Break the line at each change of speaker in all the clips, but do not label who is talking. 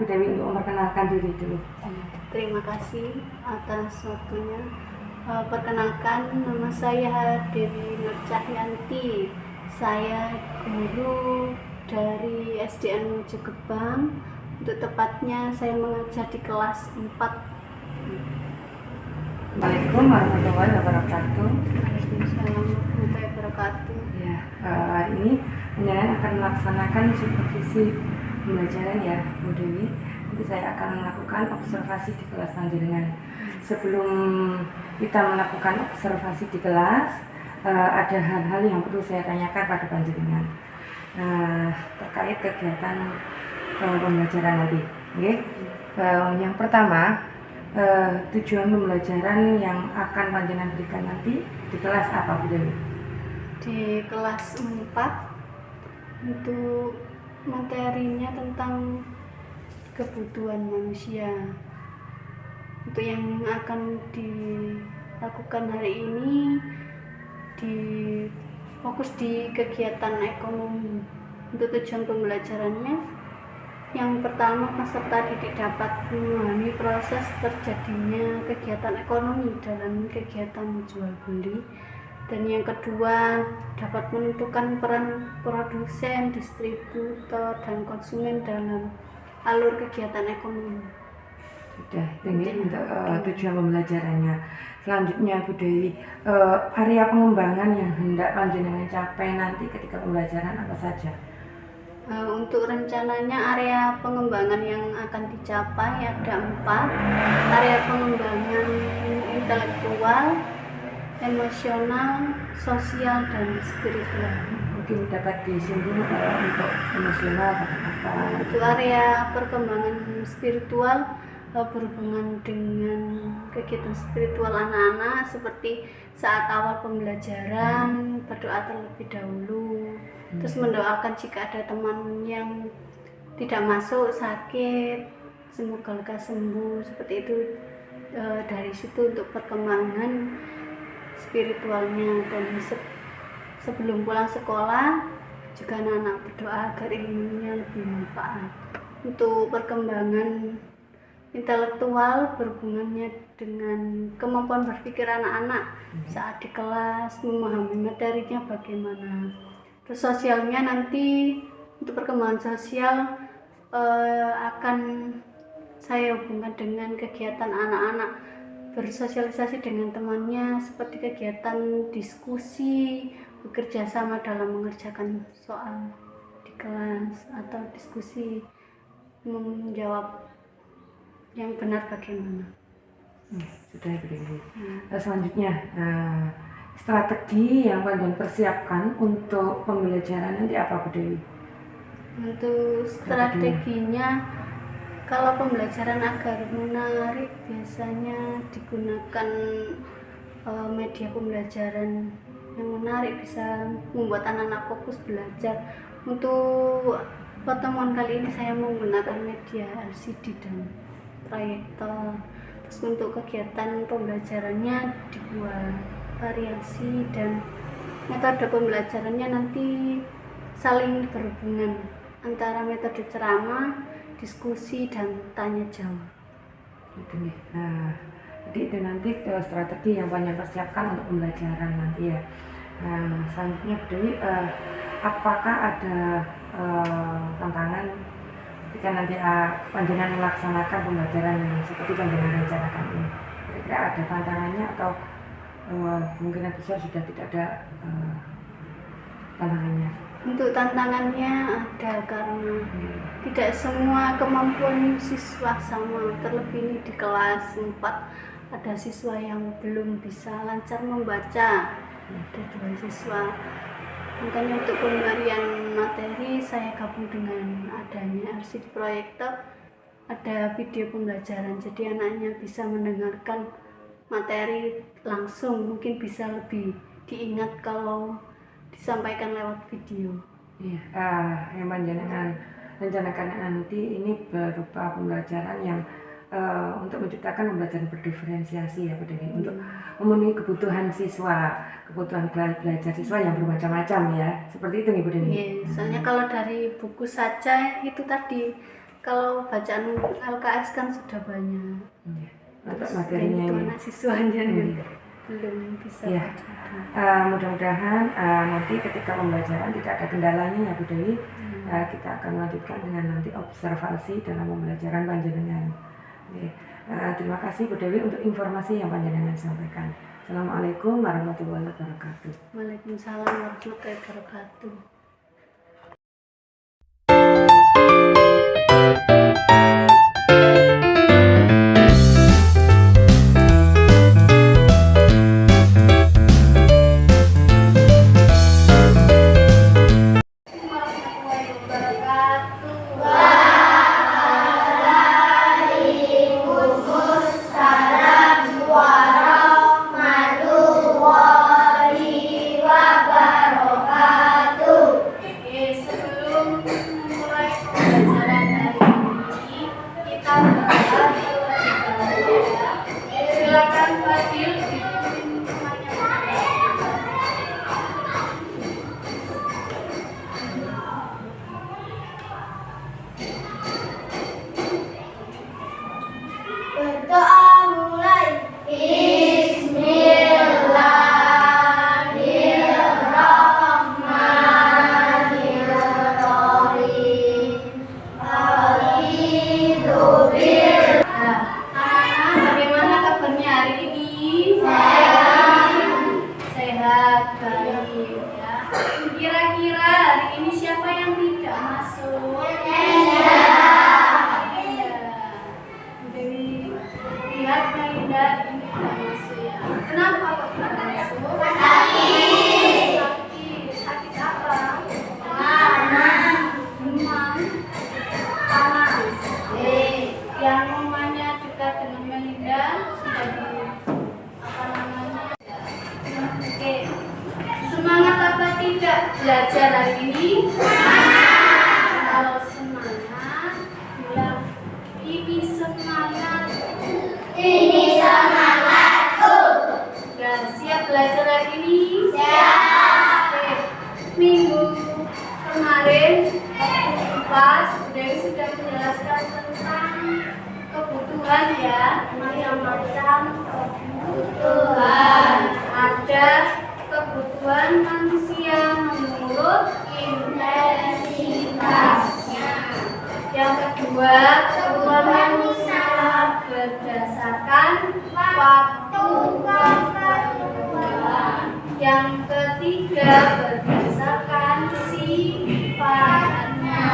Bu Dewi untuk memperkenalkan diri dulu.
Terima kasih atas waktunya. Perkenalkan, nama saya Dewi Nur Cahyanti. Saya guru dari SDN Mojogebang. Untuk tepatnya saya mengajar di kelas 4.
Assalamualaikum warahmatullahi wabarakatuh.
Waalaikumsalam warahmatullahi wabarakatuh.
Ya, hari ini penjenengan akan melaksanakan supervisi pembelajaran ya, Bu Dewi. Nanti saya akan melakukan observasi di kelas panjenengan. Sebelum kita melakukan observasi di kelas, ada hal-hal yang perlu saya tanyakan pada panjenengan terkait kegiatan pembelajaran nanti. Okay? Yang pertama, tujuan pembelajaran yang akan panjenengan berikan nanti di kelas apa, Bu Dewi?
Di kelas 4 untuk materinya tentang kebutuhan manusia. Untuk yang akan dilakukan hari ini fokus di kegiatan ekonomi. Untuk tujuan pembelajarannya, yang pertama, peserta didik dapat memahami proses terjadinya kegiatan ekonomi dalam kegiatan jual beli. Dan yang kedua, dapat menentukan peran produsen, distributor, dan konsumen dalam alur kegiatan ekonomi.
Sudah, ini untuk tujuan pembelajarannya. Selanjutnya, Bu Dewi, area pengembangan yang hendak panjenengan capai nanti ketika pembelajaran apa saja?
Untuk rencananya area pengembangan yang akan dicapai ada 4. Area pengembangan intelektual, emosional, sosial, dan spiritual.
Mungkin dapat disinggung untuk emosional apa?
Untuk area perkembangan spiritual berhubungan dengan kegiatan spiritual anak-anak, seperti saat awal pembelajaran berdoa terlebih dahulu, terus mendoakan jika ada teman yang tidak masuk sakit, semoga lekas sembuh, seperti itu. Dari situ untuk perkembangan spiritualnya. Dan sebelum pulang sekolah juga anak-anak berdoa agar ilmunya lebih manfaat. Untuk perkembangan intelektual berhubungannya dengan kemampuan berpikir anak-anak saat di kelas, memahami materinya bagaimana. Terus sosialnya nanti untuk perkembangan sosial akan saya hubungkan dengan kegiatan anak-anak bersosialisasi dengan temannya, seperti kegiatan diskusi, bekerja sama dalam mengerjakan soal di kelas, atau diskusi menjawab yang benar bagaimana.
Sudah beri. Selanjutnya, strategi yang panjenengan persiapkan untuk pembelajaran nanti apa, Bu Dewi?
Untuk strateginya, kalau pembelajaran agar menarik biasanya digunakan media pembelajaran yang menarik, bisa membuat anak-anak fokus belajar. Untuk pertemuan kali ini saya menggunakan media LCD dan proyektor. Terus untuk kegiatan pembelajarannya dibuat variasi, dan metode pembelajarannya nanti saling berhubungan antara metode ceramah, diskusi, dan tanya jawab.
Gitu nih. Jadi itu nanti strategi yang banyak persiapkan untuk pembelajaran nanti ya. Selanjutnya, Bu Dewi, apakah ada tantangan ketika nanti panjenengan melaksanakan pembelajaran yang seperti panjenengan rencanakan ini? Kira-kira ada tantangannya atau kemungkinan besar sudah tidak ada tantangannya?
Untuk tantangannya ada, karena tidak semua kemampuan siswa sama. Terlebih ini di kelas 4 ada siswa yang belum bisa lancar membaca, ada 2 siswa. Makanya untuk pemberian materi saya gabung dengan adanya LCD proyektor, ada video pembelajaran, jadi anaknya bisa mendengarkan materi langsung, mungkin bisa lebih diingat kalau disampaikan lewat video.
Iya, yang panjenengan rencanakan nanti ini berupa pembelajaran yang untuk menciptakan pembelajaran berdiferensiasi ya, Bu Dewi, untuk memenuhi kebutuhan siswa, kebutuhan belajar siswa yang bermacam-macam ya, seperti itu nih, Bu Dewi.
Soalnya kalau dari buku saja itu tadi Kalau bacaan LKS kan sudah banyak.
Iya. Untuk
Terus
materinya
itu
ini.
anak siswanya
Iya.
belum bisa
Iya.
baca.
Mudah-mudahan nanti ketika pembelajaran tidak ada kendalanya ya Bu Dewi. Kita akan lanjutkan dengan nanti observasi dalam pembelajaran panjenengan. Oke. Terima kasih Bu Dewi untuk informasi yang panjenengan sampaikan. Assalamualaikum warahmatullahi wabarakatuh.
Waalaikumsalam warahmatullahi wabarakatuh. Silakan Fadil dipimpin semuanya.
Berdoa mulai. Bismillahirrahmanirrahim.
Anak-anak, bagaimana kabarnya hari ini? Sehat, baik ya. Kira-kira hari ini siapa yang tidak masuk? Iya. Dewi, lihat Melinda ini tidak masuk ya. Kenapa kok tidak masuk? Sakit. Sakit apa? Demam. Panas. Yang rumahnya dekat dengan Melinda sudah di apa namanya? Oke. Semangat apa tidak belajar hari ini? Kalau semangat, bilang ini semangat.
Ini semangatku.
Sudah siap belajar hari ini?
Siap.
Oke. Minggu kemarin waktu kelas Dewi sudah menjelaskan tentang kebutuhan ya, macam-macam kebutuhan. Ada kebutuhan manusia menurut intensitasnya. Yang kedua, kebutuhan manusia berdasarkan waktu kebutuhan. Yang ketiga, berdasarkan sifatnya.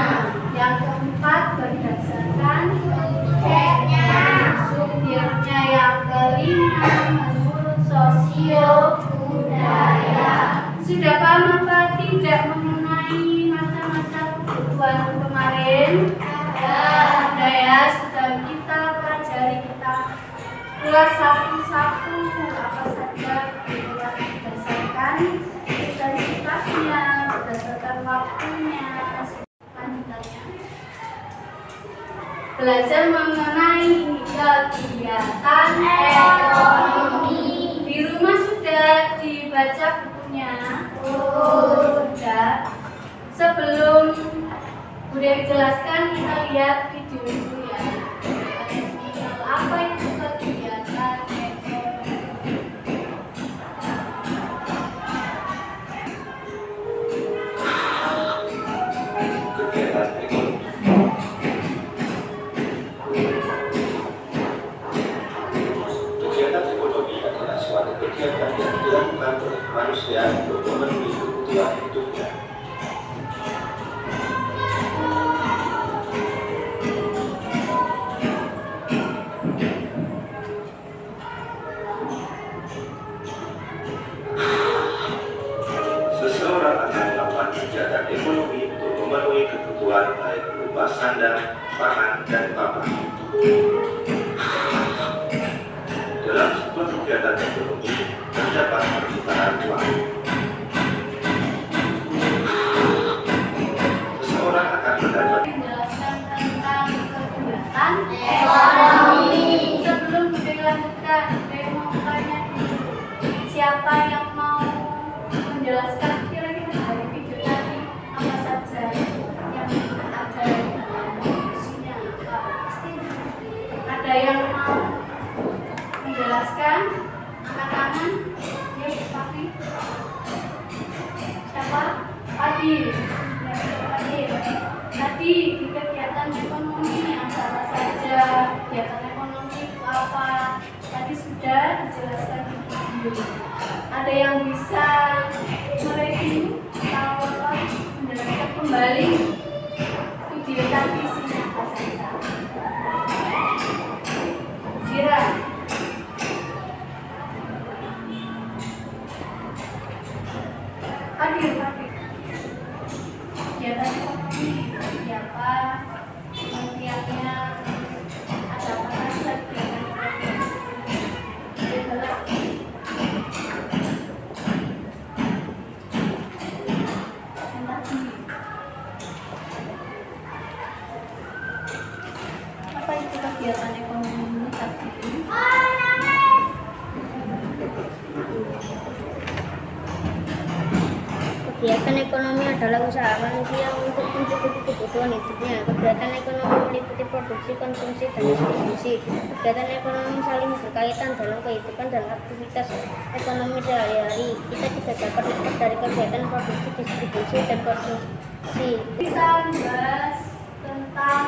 Yang keempat, berdasarkan subjeknya. Yang kelima, menurut sosio budaya. Sudah paham apa tidak mengenai macam-macam kebutuhan kemarin? Sudah ya, sudah kita pelajari, kita ulas satu-satu apa saja berdasarkan intensitasnya, berdasarkan waktunya. Lanjutannya belajar mengenai kegiatan ekonomi. Di rumah sudah dibaca bukunya? Sudah. Sebelum Bunda jelaskan, kita lihat video itu ya. Apa itu kegiatan ekonomi?
Kegiatan ekonomi. Kegiatan ekonomi adalah suatu kegiatan yang dilakukan oleh manusia untuk memenuhi kebutuhan hidupnya. Seseorang akan melakukan kegiatan ekonomi untuk memenuhi kebutuhan baik berupa sandang, pangan, dan papan. Dalam sebuah kegiatan ekonomi terdapat perputaran uang. Seseorang akan mendapat
Menjelaskan tentang kegiatan ekonomi. Sebelum kita lanjutkan, saya mau tanya dulu, siapa yang mau menjelaskan kira-kira dari video tadi apa saja yang ada isinya? kan? Angkat tangan. Ya, pakai. Siapa? Adil. Adil. Tadi di kegiatan ekonomi apa saja? Kegiatan ekonomi itu apa? Tadi sudah dijelaskan di video. Ada yang bisa mereview atau menjelaskan kembali video tadi isinya apa saja? Jira. Adil. Kegiatan ekonomi siapa? Pengertiannya ada apa saja kegiatan ekonomi? Apa itu kegiatan ekonomi tadi?
Kegiatan ekonomi adalah usaha manusia untuk mencukupi kebutuhan hidupnya. Kegiatan ekonomi meliputi produksi, konsumsi, dan distribusi. Kegiatan ekonomi saling berkaitan dalam kehidupan dan aktivitas ekonomi sehari-hari. Kita juga dapat lepas dari kegiatan produksi, distribusi, dan konsumsi.
Kita bahas tentang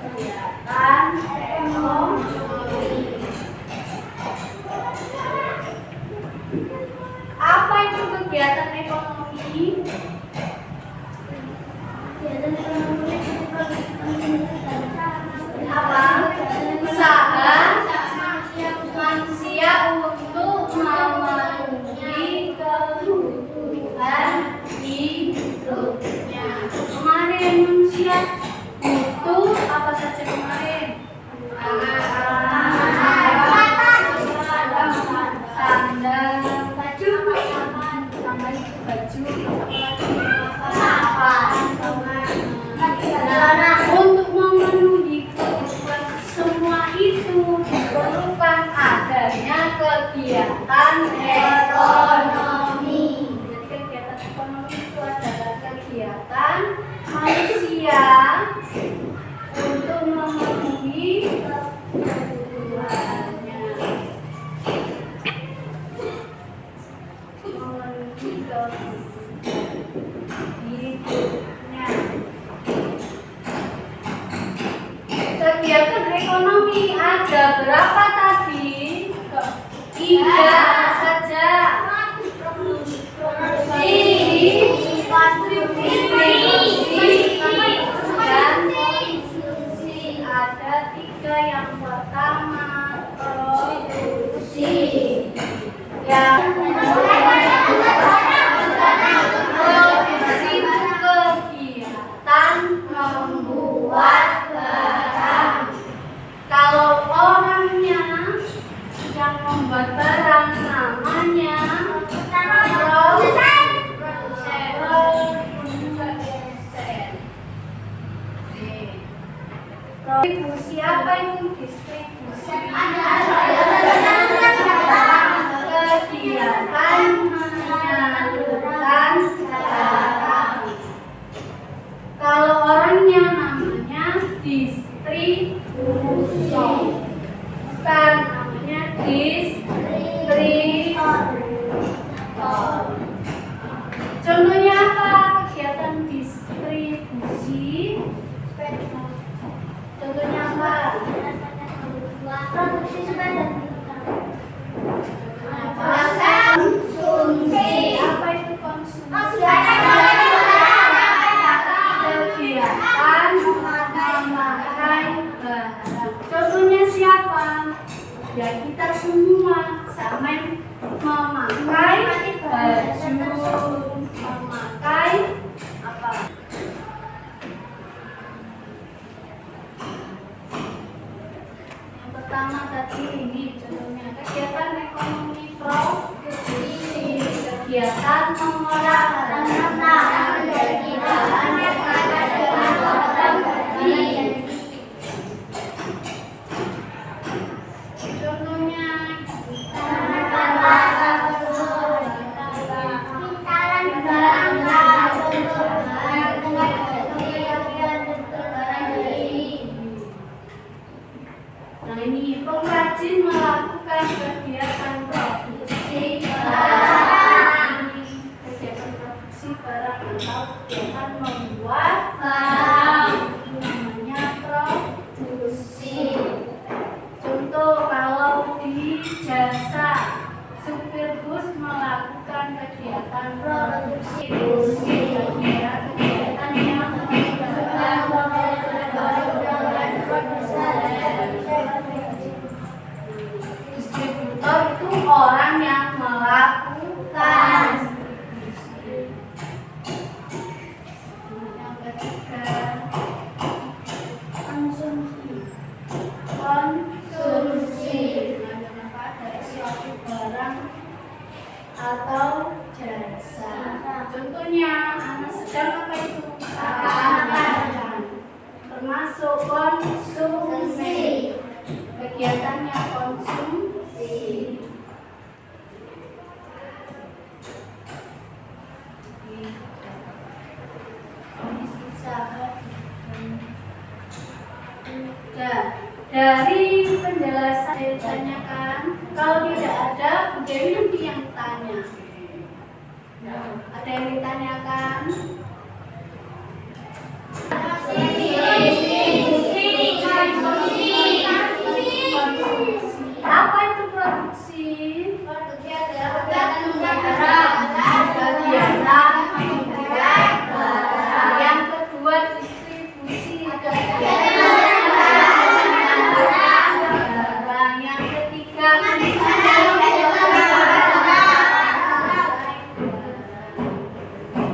kegiatan ekonomi. Apa itu kegiatan ekonomi?
Kegiatan ekonomi
Apa? Usaha manusia untuk memenuhi kebutuhan hidupnya. Kemarin manusia butuh apa saja kemarin? Sandal, baju, untuk memenuhi kebutuhan semua itu diperlukan adanya kegiatan ekonomi. Jadi kegiatan ekonomi itu adalah kegiatan manusia untuk memenuhi kebutuhannya. Memenuhi hidupnya. Kegiatan ekonomi ada berapa tadi? 3 saja. Konsumsi ada 3. Yang pertama produksi, yang produksi itu kegiatan membuat barang. Kalau orangnya yang membuat barang namanya produsen. Distribusi apa itu distribusi? Kegiatan menyalurkan barang. Kalau orangnya namanya distributor, bukan namanya distributor. Contohnya apa kegiatan distribusi? Contohnya apa?
produksi sepeda.
Konsumsi. Apa itu konsumsi? Kegiatan memakai barang. Contohnya siapa? Ya kita semua sama memakai baju, memakai apa? Yang pertama tadi ini contohnya kegiatan ekonomi produksi, kegiatan mengolah barang menjadi bahan contohnya nah ini pengrajin melakukan kegiatan atau jasa. Contohnya anak sedang apa itu? Termasuk konsumsi. Kegiatannya konsumsi. Dari penjelasan ditanyakan, kalau tidak ada, Bu Dewi nanti yang tanya. Ada yang ditanyakan? Apa itu produksi? Kegiatan membuat barang. Yang kedua distribusi. Yang ketiga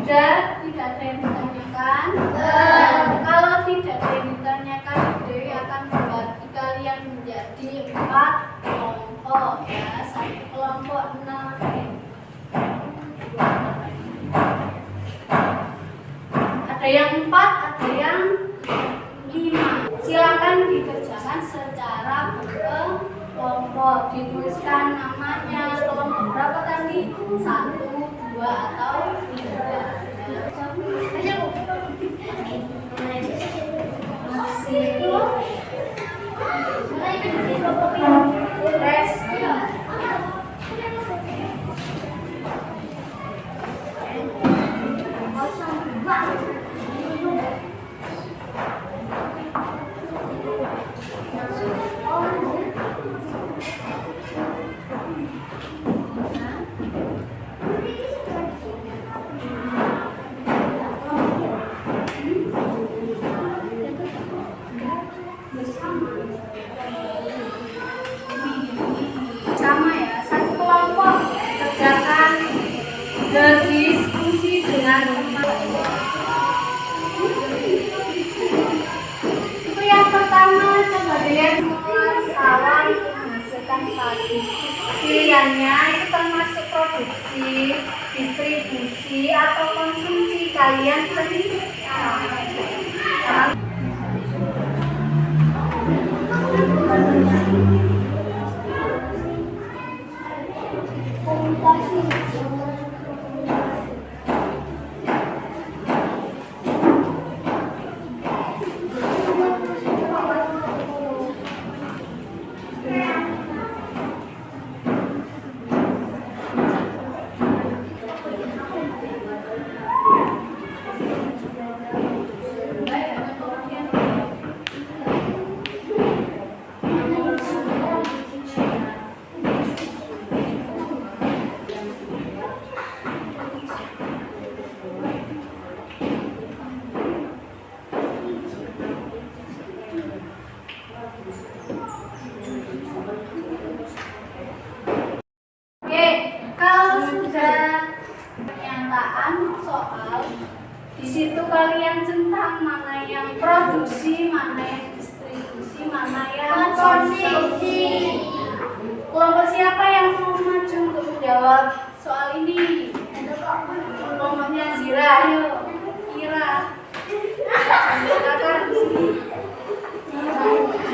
sudah tidak ada yang ditanyakan. Kalau tidak ada yang ditanyakan, Dewi akan membagi kalian menjadi 4 kelompok ya. Satu kelompok 6. Ada yang 4, ada yang 5. Silakan dikerjakan secara berkelompok. Dituliskan namanya. Kelompok berapa tadi? 1, 2 atau 3. Sama ya, satu kelompok kerjakan berdiskusi dengan itu yang pertama. Coba lihat sawah itu menghasilkan padi. Pilihannya itu termasuk produksi, distribusi atau konsumsi. Kalian pilih. Oke, kalau sudah pernyataan soal, di situ kalian centang mana yang produksi, mana yang distribusi, mana yang konsumsi. Kelompok siapa yang mau maju untuk menjawab soal ini? Kelompoknya Zira, ayo. Kira. Silakan di sini.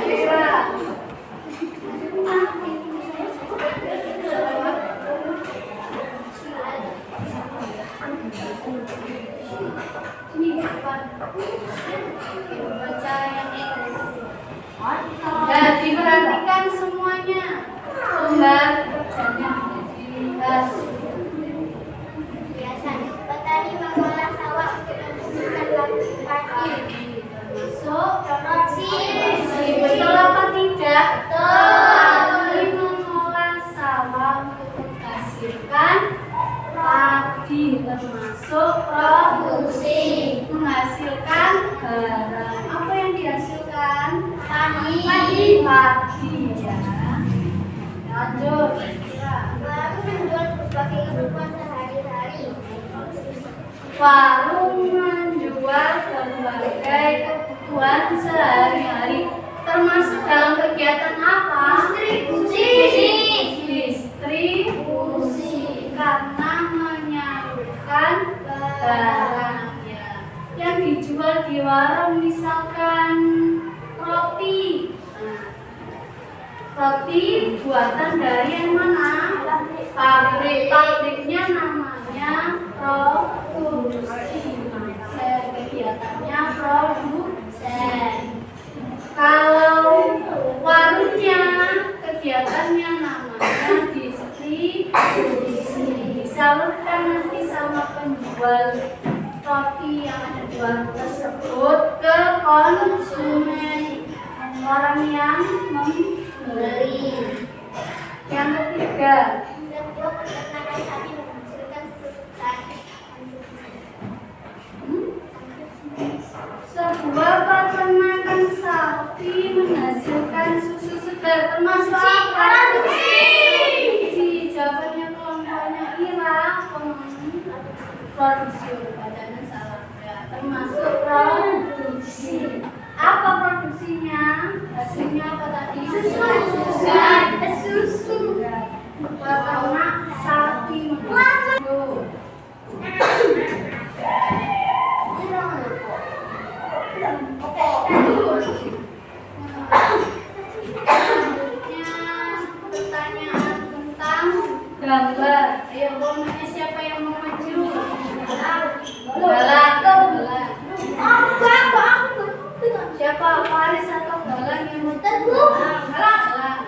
Zira. Ini depan. Baca yang dan diperhatikan semuanya. Lembar kerjanya dibahas.
Biasanya petani mengolah sawah untuk menghasilkan padi.
Termasuk
Produksi.
betul apa tidak?
Betul.
Petani mengolah sawah untuk menghasilkan padi, termasuk
Produksi.
menghasilkan barang. Apa yang dihasilkan?
Padi.
Padi ya. Lanjut.
Baru menjual berbagai kebutuhan sehari-hari.
Warung menjual berbagai kebutuhan sehari-hari, termasuk dalam kegiatan apa?
Distribusi.
Distribusi. karena menyalurkan barangnya. Yang dijual di warung misalkan roti. Roti buatan dari yang mana? Pabrik. Pabriknya namanya produksi. Kegiatannya produsen. Kalau warungnya kegiatannya namanya distribusi. Disalurkan nanti sama penjual roti yang ada di warung tersebut ke konsumen, orang yang membeli. Yang ketiga, sebuah peternakan sapi menghasilkan susu segar, termasuk apa? Produksi. Jawabannya kelompoknya Ira. Produksi. Bacanya salah ya. Termasuk produksi. Apa produksinya? Hasilnya apa tadi? Susu. Peternak sapi menghasilkan. Pertanyaan tentang gambar. Ayo, bolanya siapa yang mau maju? Galang. Siapa? Faris atau Galang yang mau maju? Galang.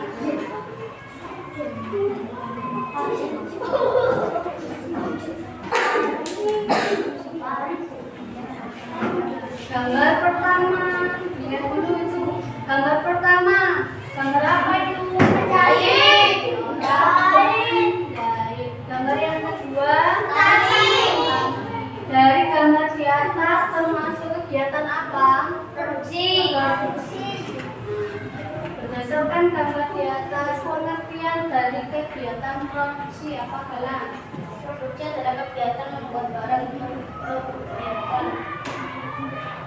Gambar pertama, lihat dulu itu. Gambar pertama, gambar apa itu? Jahit. Gambar yang kedua, dari gambar di atas termasuk kegiatan apa? Produksi. Berdasarkan gambar di atas, pengertian dari kegiatan produksi apa Galang?
Produksi adalah kegiatan membuat barang kegiatan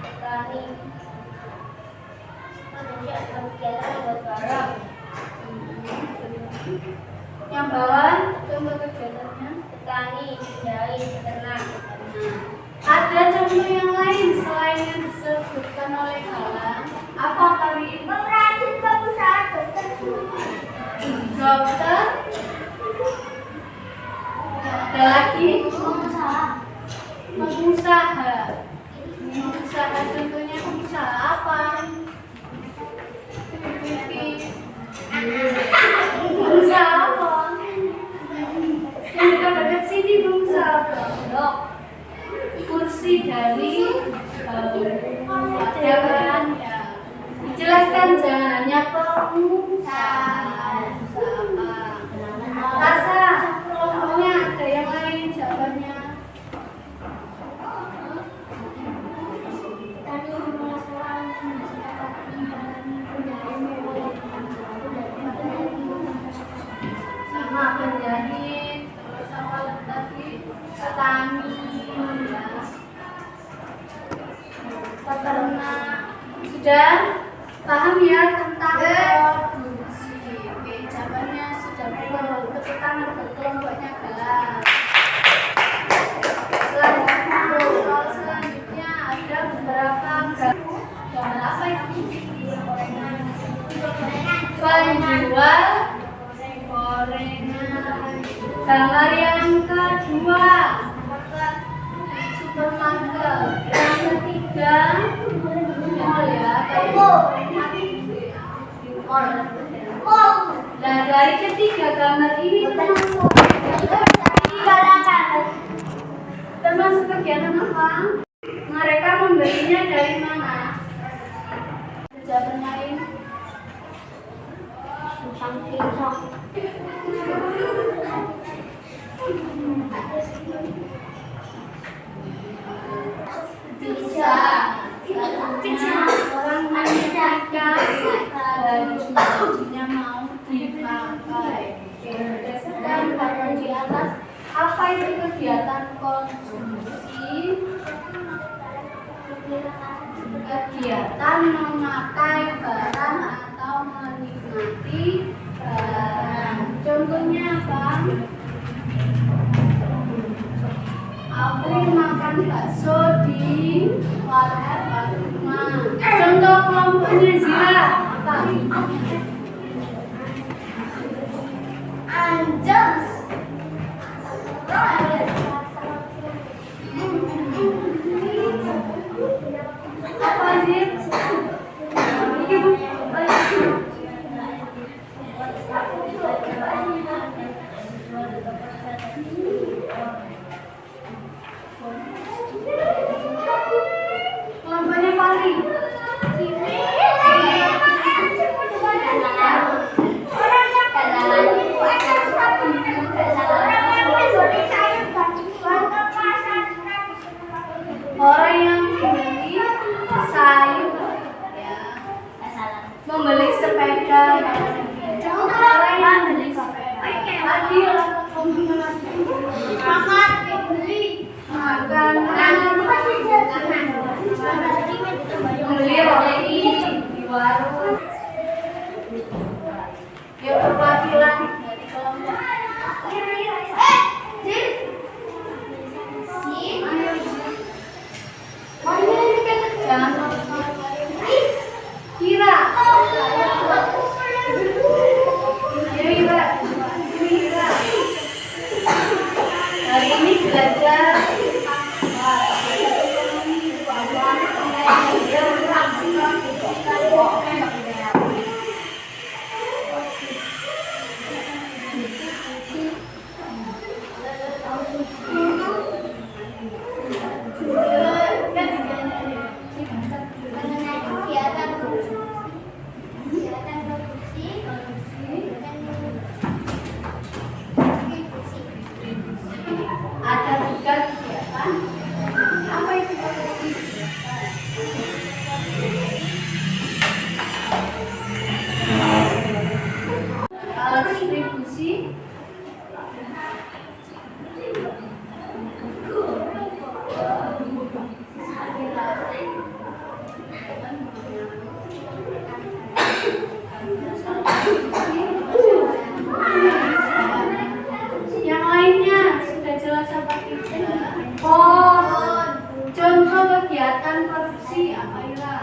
petani. Produksi adalah kegiatan membuat barang.
Yang bawah, contoh kegiatannya.
Petani, jahit, peternak.
Ada contoh yang lain selain yang disebutkan oleh Galang. Apa kali?
Merajut pengusaha dokter.
Dokter. Ada lagi? Pengusaha. Pengusaha contohnya pengusaha apa? Pengusaha apa? Yang dekat-dekat sini pengusaha apa? Dok. Kursi dari jalan ya. Dijelaskan jangan hanya pengusaha. Tasa, kelompoknya ada yang lain jawabannya. Sama penjahit, terus apa tadi? Petani, ya. Peternak. Sudah paham ya tentang produksi? Oke, jawabannya sudah betul. Tepuk tangan buat kelompoknya Galang. Selanjutnya ada beberapa gambar apa itu? Penjual gorengan. Gambar yang kedua, supermarket. Yang ketiga, mall ya. Nah, dari ketiga gambar ini termasuk kegiatan apa? Mereka membelinya dari mana? Jawaban lain? Bisa. Orang menyetrika bajunya mau dipakai. Berdasarkan gambar di atas, apa itu kegiatan konsumsi? Kegiatan memakai barang atau menikmati barang. Contohnya apa? makan bakso di warung Pak Lukman. Contoh kelompoknya Zira apa?
Anjas.
Apa sih? Kelompoknya paling orang yang membeli sayur, ya, membeli sepeda, orang yang membeli sepeda, adil,
Makan, beli.
makanan, membeli roti di warung, yang perwakilan dari kelompok. Jangan kira. Kira. Hari ini belajar
Mengenai kegiatan produksi
ada 3 kegiatan. Apa itu? Kalau distribusi yang lainnya sudah jelas apa tidak? Contoh kegiatan produksi apa Ira?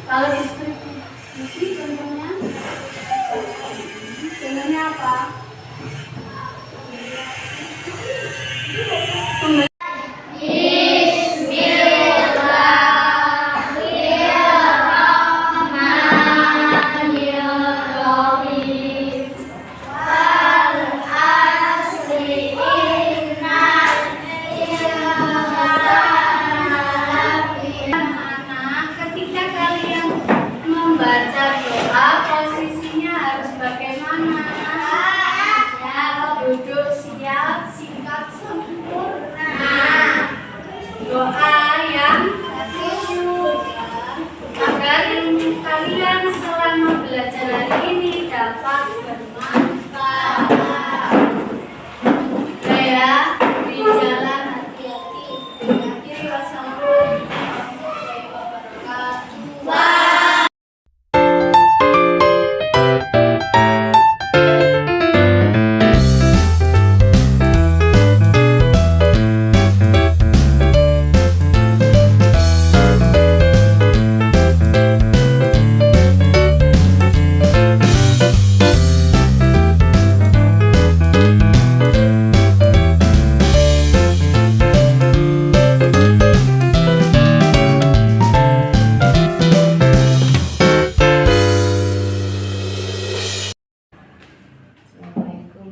Kalau distribusi contohnya apa? Ketika kalian membaca doa, posisinya harus bagaimana? Duduk siap, sikap sempurna. Doa yang khusyuk agar kalian selama belajar hari ini dapat bermanfaat. Ya, di jalan hati-hati. Akhiri wassalamualaikum warahmatullahi wabarakatuh.
Assalamualaikum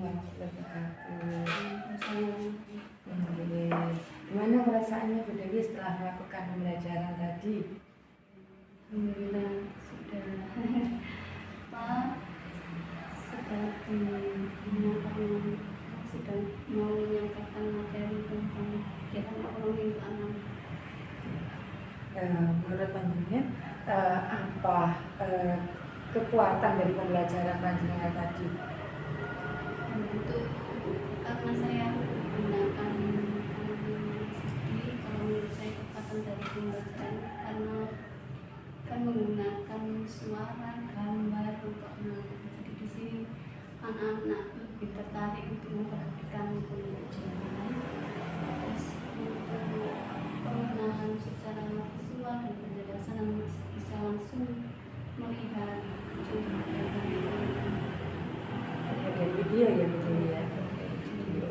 warahmatullahi wabarakatuh. Gimana perasaannya Bu Dewi setelah melakukan pembelajaran tadi?
Alhamdulillah sudah sudah mau menyampaikan materi tentang kegiatan ekonomi untuk anak.
Menurut panjenengan apa kekuatan dari pembelajaran panjenengan tadi?
Untuk karena saya menggunakan lebih tertarik untuk memperhatikan pembelajaran. Terus untuk pengenalan secara visual dan penjelasan bisa langsung melihat contoh kegiatan itu.
Dari video ya betul ya. Video.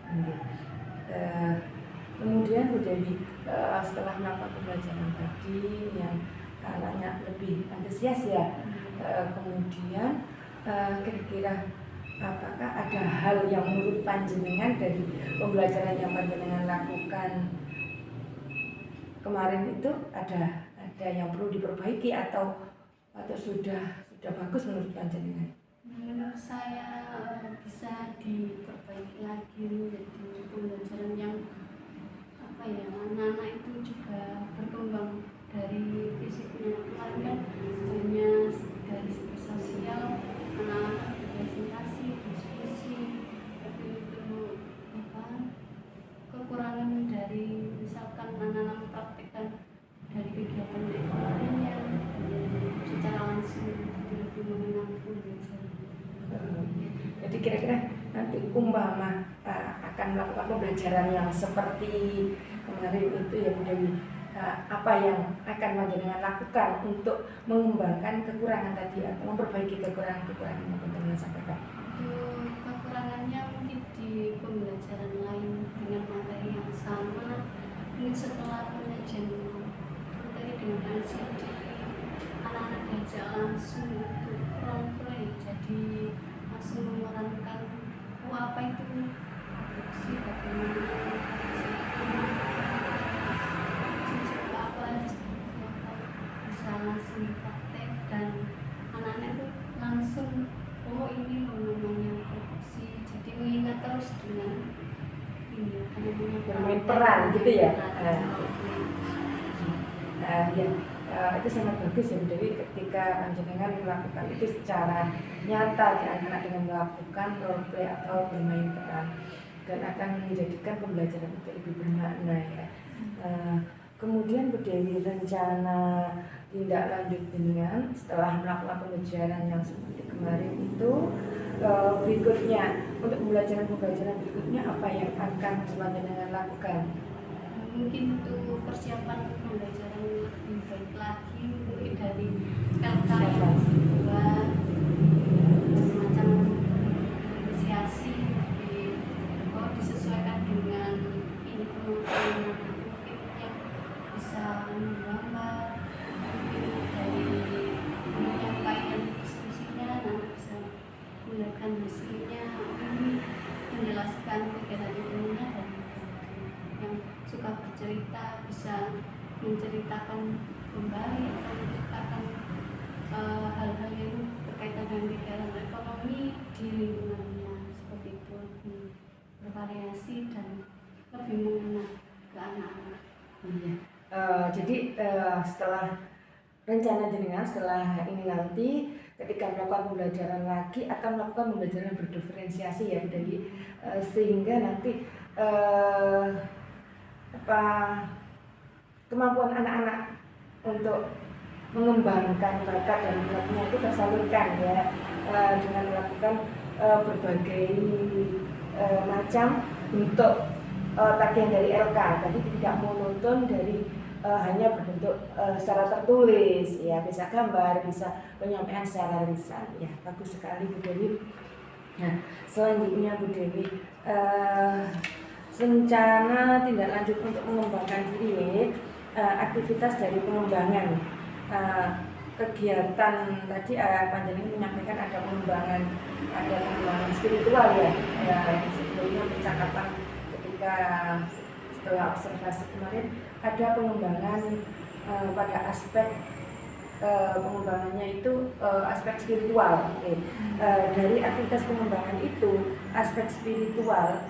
Oke. Kemudian Bu Dewi, setelah melakukan pembelajaran tadi yang anaknya lebih antusias ya, kemudian kira-kira apakah ada hal yang menurut panjenengan dari pembelajaran yang panjenengan lakukan kemarin itu ada yang perlu diperbaiki atau sudah bagus menurut panjenengan?
Menurut saya bisa diperbaiki lagi menjadi pembelajaran yang anak-anak itu juga berkembang dari fisiknya. Kemarin kan hanya dari segi sosial, anak-anak presentasi, diskusi, tapi itu kekurangan dari misalkan anak-anak mempraktekkan dari kegiatan ekonominya secara langsung lebih mengenal pembelajaran.
Jadi kira-kira nanti umpama akan melakukan pembelajaran yang seperti kemarin itu ya Bu Dewi, apa yang akan panjenengan lakukan untuk mengembangkan kekurangan tadi atau memperbaiki kekurangan-kekurangan yang panjenengan sampaikan?
Untuk kekurangannya mungkin di pembelajaran lain dengan materi yang sama, mungkin setelah pengajian materi dengan LCD, anak-anak diajak langsung untuk role-play, jadi langsung memerankan apa itu produksi, bagaimana apa bisa langsung praktek dan anak-anak itu langsung ini namanya produksi, jadi mengingat terus dengan ini
bermain peran gitu ya. Itu sangat bagus ya Bu Dewi ketika panjenengan melakukan itu secara nyata di anak-anak dengan melakukan role play atau bermain peran dan akan menjadikan pembelajaran itu lebih bermakna ya. Kemudian Bu Dewi, rencana tindak lanjut dengan setelah melakukan pembelajaran yang seperti kemarin itu berikutnya, untuk pembelajaran berikutnya apa yang akan panjenengan lakukan?
Mungkin untuk persiapan pembelajaran lebih baik lagi, mulai dari LK yang dibuat semacam inisiasi disesuaikan dengan ini kemampuan mungkin yang bisa menggambar, mungkin dari penyampaian diskusinya nanti bisa melihatkan hasilnya, menjelaskan kegiatan ilmunya dan yang suka bercerita bisa menceritakan kembali atau menceritakan hal-hal yang berkaitan dengan kegiatan ekonomi di lingkungannya, seperti itu, lebih bervariasi dan lebih mengena ke anak-anak.
Iya. Jadi setelah rencana jenengan setelah ini nanti ketika melakukan pembelajaran lagi akan melakukan pembelajaran berdiferensiasi ya, jadi sehingga nanti kemampuan anak-anak untuk mengembangkan bakat dan minatnya itu tersalurkan ya, dengan melakukan berbagai macam bentuk tagihan dari LK. Jadi tidak monoton dari hanya berbentuk secara tertulis ya, bisa gambar, bisa penyampaian secara lisan ya. Bagus sekali Bu Dewi. Nah, selanjutnya Bu Dewi, rencana tindak lanjut untuk mengembangkan diri, aktivitas dari pengembangan kegiatan tadi panjenengan menyampaikan ada pengembangan spiritual ya, yang sebelumnya percakapan ketika setelah observasi kemarin ada pengembangan pada aspek pengembangannya itu aspek spiritual. Dari aktivitas pengembangan itu aspek spiritual,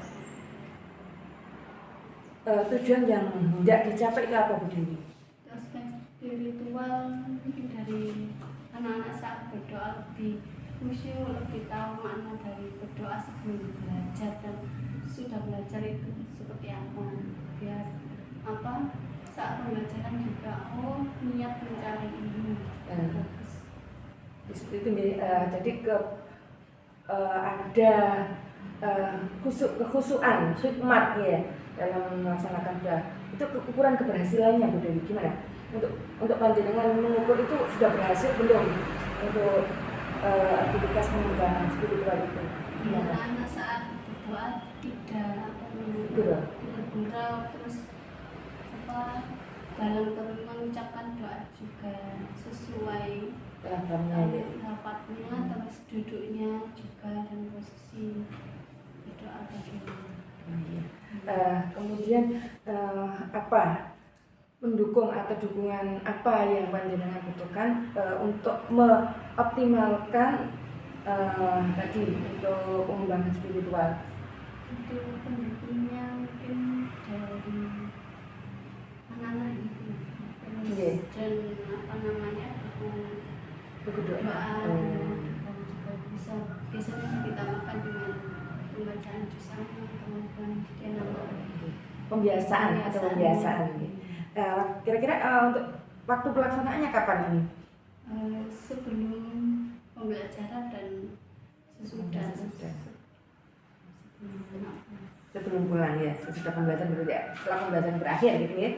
tujuan yang tidak dicapai itu apa Bu Dewi?
Aspek spiritual mungkin dari anak-anak saat berdoa lebih khusyuk, lebih tahu makna dari berdoa sebelum belajar dan sudah belajar itu seperti apa, biar saat pembelajaran juga niat mencari ilmu.
Seperti itu jadi ada kekhusyuan, hikmat ya dalam melaksanakan doa. Itu ukuran keberhasilannya Bu Dewi gimana? Untuk panjenengan mengukur itu sudah berhasil belum untuk aktivitas pengembangan spiritual itu? Gimana?
Anak saat berdoa tidak
Gurau.
bergurau, terus dalam mengucapkan doa juga sesuai
Rapatnya.
rapatnya, terus duduknya juga dan posisi berdoa bagaimana.
Kemudian apa mendukung atau dukungan apa yang panjenengan butuhkan untuk mengoptimalkan tadi untuk pengembangan spiritual?
Itu pendukungnya mungkin dari anak-anak itu, terus dan
Buku doa.
dan juga bisa biasanya ditambahkan dengan pembacaan di sana, kemudian dia
Pembiasaan atau pembiasaan. Kira-kira untuk waktu pelaksanaannya kapan ini?
sebelum pembelajaran dan sesudah.
Sebelum pulang ya, sesudah pembelajaran berarti ya, setelah pembelajaran berakhir gitu ya.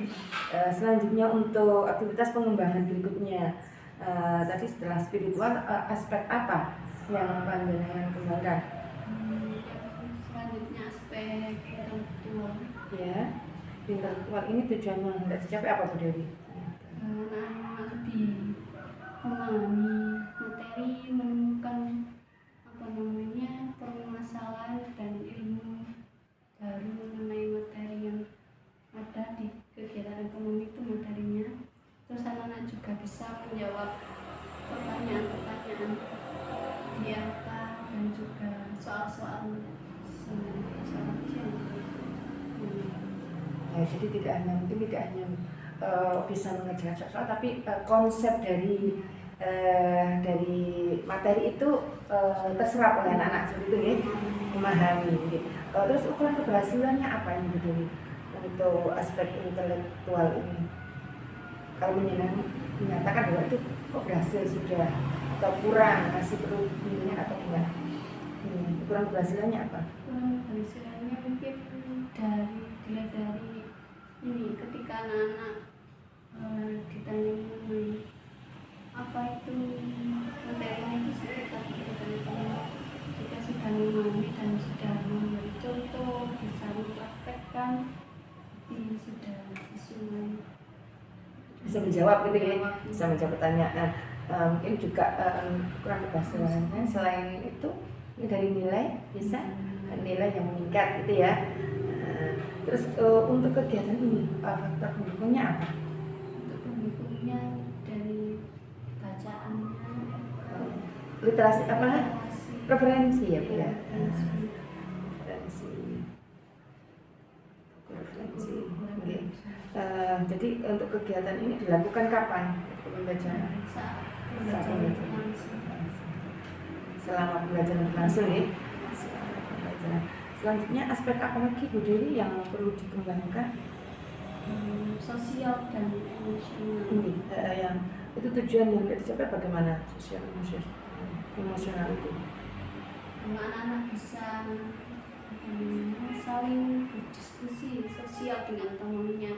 Selanjutnya untuk aktivitas pengembangan berikutnya, tadi setelah spiritual, aspek apa yang panjenengan kembangkan?
Selanjutnya aspek intelektual.
Ya, intelektual ini tujuannya hendak dicapai apa Bu Dewi?
Anak-anak lebih memahami materi, menemukan permasalahan dan ilmu baru mengenai materi yang ada di kegiatan ekonomi itu materinya. Terus anak-anak juga bisa menjawab pertanyaan-pertanyaan di LK dan juga soal-soal kecil.
Jadi tidak hanya bisa mengerjakan soal, tapi konsep dari materi itu terserap oleh anak-anak seperti itu ya, memahami. Terus ukuran keberhasilannya apa ini Bu Dewi untuk aspek intelektual ini? Kalau menyatakan bahwa itu kok berhasil sudah atau kurang, masih perlu bimbingan atau gimana? Ukuran keberhasilannya apa?
Keberhasilannya mungkin dilihat dari ini, ketika anak-anak ditanya mengenai apa itu materinya itu sekitar jika sudah memahami dan sudah memberi contoh, bisa mempraktekkan, ini sudah sesuai,
Bisa menjawab gitu ya, bisa menjawab pertanyaan. Mungkin juga kurang keberhasilannya selain itu dari nilai, bisa nilai yang meningkat gitu ya. Terus untuk kegiatan ini faktor pendukungnya apa?
untuk pendukungnya dari bacaannya,
Literasi apa? Referensi ya Bu ya. Referensi. Oke. Jadi untuk kegiatan ini dilakukan kapan? Pembelajaran
saat
Saat
pembelajaran
pembelajaran.
langsung.
Selama pembelajaran langsung ya. Selama pembelajaran. Selanjutnya aspek apa lagi Bu Dewi yang perlu dikembangkan?
Sosial dan emosional.
Ini yang itu tujuan yang dicapai bagaimana sosial emosional itu?
Anak-anak bisa saling berdiskusi sosial dengan temannya,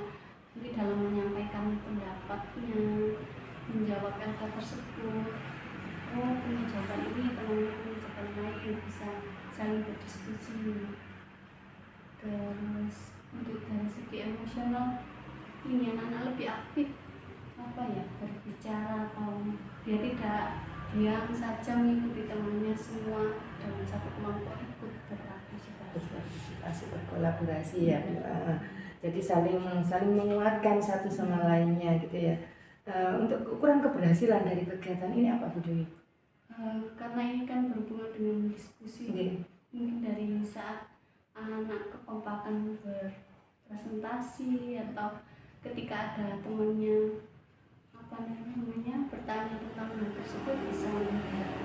mungkin dalam menyampaikan pendapatnya, menjawab LK tersebut. Oh, punya jawaban ini, temannya punya jawaban lain, bisa saling berdiskusi. Terus untuk dari segi emosional, ini anak-anak lebih aktif berbicara, atau dia tidak diam saja mengikuti temannya semua dalam satu kelompok, ikut
Berpartisipasi, berkolaborasi ya. Jadi saling menguatkan satu sama lainnya gitu ya. Untuk ukuran keberhasilan dari kegiatan ini apa Bu Dewi?
Karena ini kan berhubungan dengan diskusi, mungkin dari saat anak-anak kekompakan berpresentasi, atau ketika ada temannya bertanya tentang hal tersebut, bisa melihat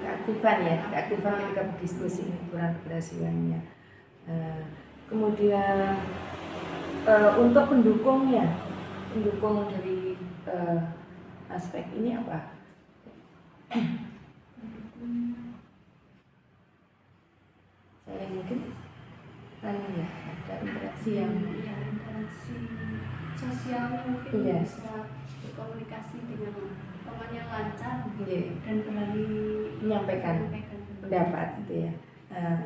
keaktifan ketika berdiskusi ini ukuran keberhasilannya. Kemudian untuk pendukung dari aspek ini apa? interaksi yang
ya, interaksi sosial mungkin
Iya.
bisa berkomunikasi dengan temannya lancar
iya,
dan berani
menyampaikan
menyampaikan
pendapat gitu ya.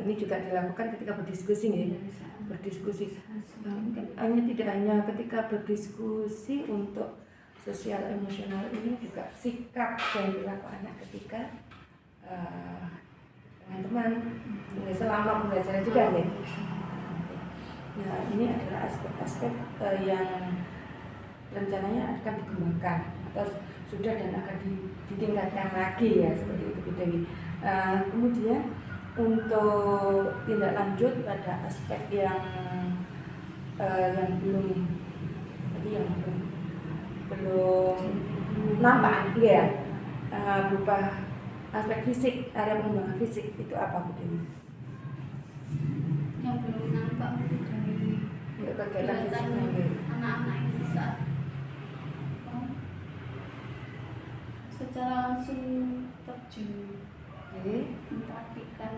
Ini juga dilakukan ketika berdiskusi nih,
Bisa.
berdiskusi. Tidak hanya ketika berdiskusi untuk sosial emosional, ini juga sikap yang dilakukan anak ketika teman-teman selama pembelajaran juga ya. Nah, ini adalah aspek-aspek yang rencananya akan dikembangkan atau sudah dan akan ditingkatkan lagi ya, seperti itu Bu Dewi. Kemudian untuk tindak lanjut pada aspek yang belum nampak ya, berupa aspek fisik, area pengembangan fisik itu apa Bu Dewi?
yang belum nampak mungkin dari
Untuk kegiatan
kelihatan
fisiknya gitu.
anak-anak ini saat secara langsung terjun
Oke.
mempraktikkan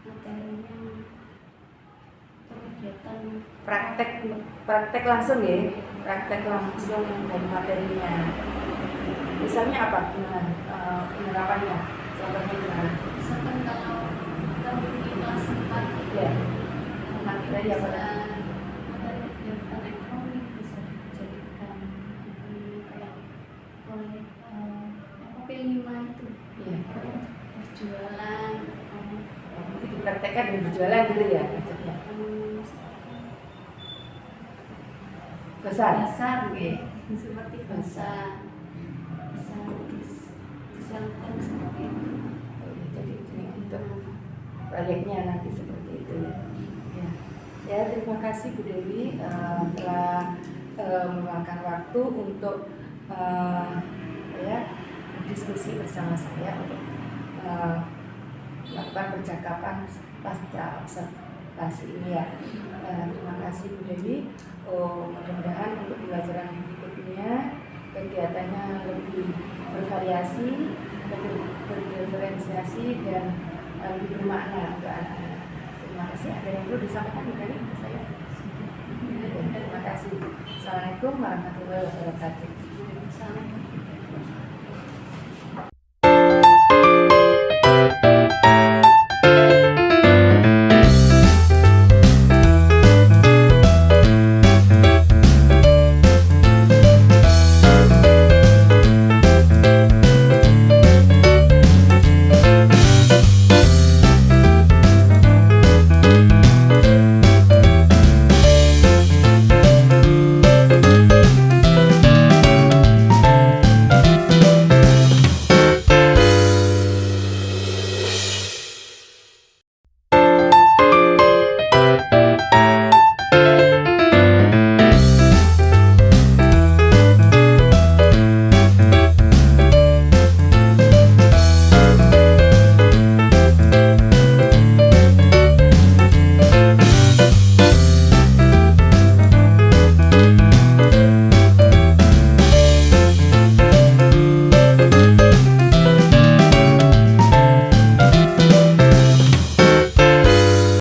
materinya kegiatan
praktek langsung ya, praktek langsung dari materinya. Misalnya apa? Gimana penerapannya? Contohnya gimana?
misalkan kalau kita di kelas 4
Ya, materi apa?
materi kegiatan ekonomi bisa dijadikan kayak proyek P5 itu
Iya.
berjualan
Itu dipraktekkan dan berjualan gitu ya maksudnya. Besar.
dasar seperti bahasa bisa disalurkan seperti itu.
Jadi ini untuk proyeknya nanti seperti itu ya. Ya, terima kasih Bu Dewi telah meluangkan waktu untuk berdiskusi bersama saya untuk melakukan percakapan pasca observasi ini ya. Terima kasih Bu Dewi. Mudah-mudahan untuk pembelajaran berikutnya kegiatannya lebih bervariasi, lebih berdiferensiasi dan lebih bermakna untuk anak-anak. Terima kasih. Ada yang perlu disampaikan Bu Dewi ke saya? Terima kasih. Assalamualaikum warahmatullahi wabarakatuh.
Misalnya